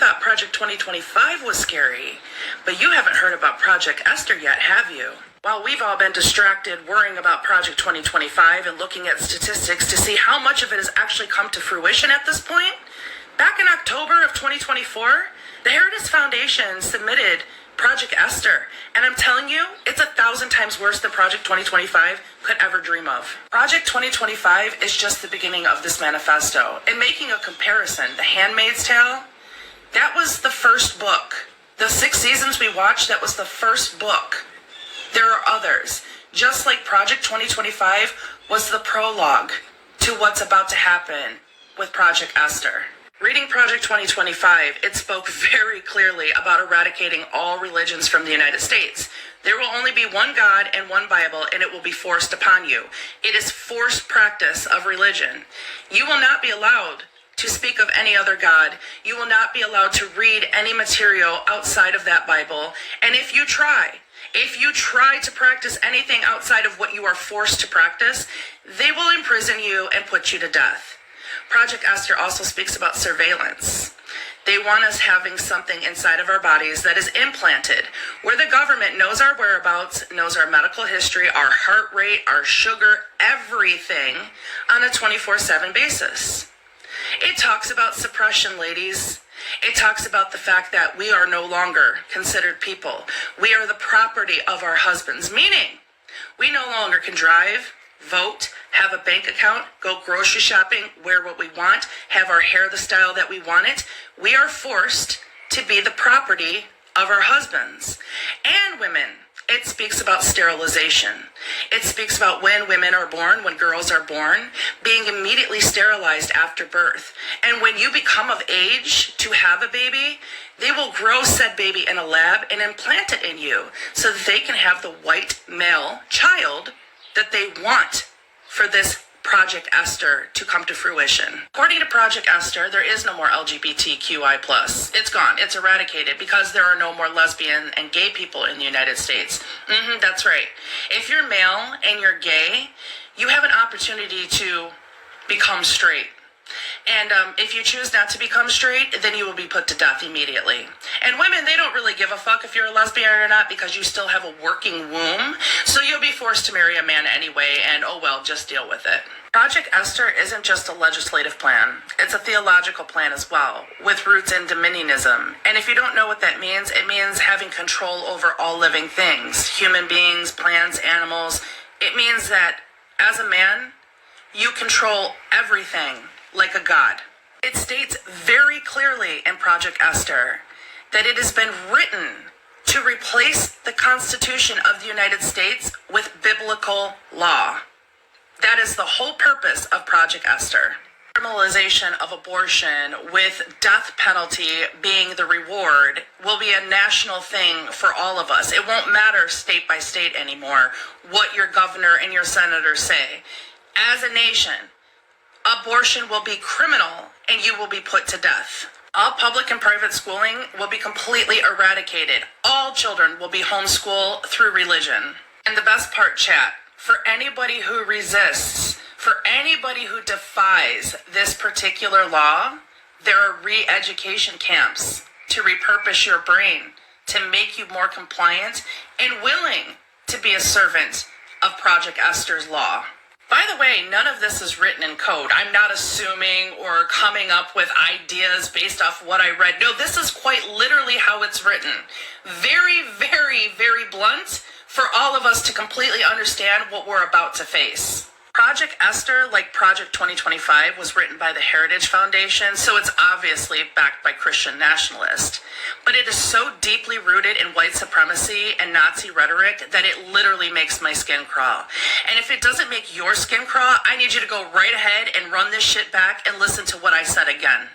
thought Project 2025 was scary, but you haven't heard about Project Esther yet, have you? While we've all been distracted worrying about Project 2025 and looking at statistics to see how much of it has actually come to fruition at this point, back in October of 2024, the Heritage Foundation submitted Project Esther, and I'm telling you, it's 1,000 times worse than Project 2025 could ever dream of. Project 2025 is just the beginning of this manifesto. And making a comparison, The Handmaid's Tale, that was the first book. The 6 seasons we watched, that was the first book. There are others. Just like Project 2025 was the prologue to what's about to happen with Project Esther. Reading Project 2025, it spoke very clearly about eradicating all religions from the United States. There will only be one God and one Bible, and it will be forced upon you. It is forced practice of religion. You will not be allowed to speak of any other God. You will not be allowed to read any material outside of that Bible. And if you try to practice anything outside of what you are forced to practice, they will imprison you and put you to death. Project Esther also speaks about surveillance. They want us having something inside of our bodies that is implanted, where the government knows our whereabouts, knows our medical history, our heart rate, our sugar, everything on a 24/7 basis. It talks about suppression, ladies. It talks about the fact that we are no longer considered people. We are the property of our husbands, meaning we no longer can drive, vote, have a bank account, go grocery shopping, wear what we want, have our hair the style that we want it. We are forced to be the property of our husbands. And women, it speaks about sterilization. It speaks about when women are born, when girls are born, being immediately sterilized after birth. And when you become of age to have a baby, they will grow said baby in a lab and implant it in you so that they can have the white male child that they want for this Project Esther to come to fruition. According to Project Esther, there is no more LGBTQI+. It's gone. It's eradicated because there are no more lesbian and gay people in the United States. That's right. If you're male and you're gay, you have an opportunity to become straight. And if you choose not to become straight, then you will be put to death immediately. And women, they don't really give a fuck if you're a lesbian or not because you still have a working womb. So you'll be forced to marry a man anyway, and oh well, just deal with it. Project Esther isn't just a legislative plan. It's a theological plan as well, with roots in dominionism. And if you don't know what that means, it means having control over all living things, human beings, plants, animals. It means that as a man, you control everything like a god. It states very clearly in Project Esther that it has been written to replace the Constitution of the United States with biblical law. That is the whole purpose of Project Esther. Criminalization of abortion with death penalty being the reward will be a national thing for all of us. It won't matter state by state anymore what your governor and your senators say. As a nation, abortion will be criminal and you will be put to death. All public and private schooling will be completely eradicated. All children will be homeschooled through religion. And the best part, chat, for anybody who resists, for anybody who defies this particular law, there are re-education camps to repurpose your brain, to make you more compliant and willing to be a servant of Project Esther's law. By the way, none of this is written in code. I'm not assuming or coming up with ideas based off what I read. No, this is quite literally how it's written. Very, very, very blunt for all of us to completely understand what we're about to face. Project Esther, like Project 2025, was written by the Heritage Foundation, so it's obviously backed by Christian nationalists. But it is so deeply rooted in white supremacy and Nazi rhetoric that it literally makes my skin crawl. And if it doesn't make your skin crawl, I need you to go right ahead and run this shit back and listen to what I said again.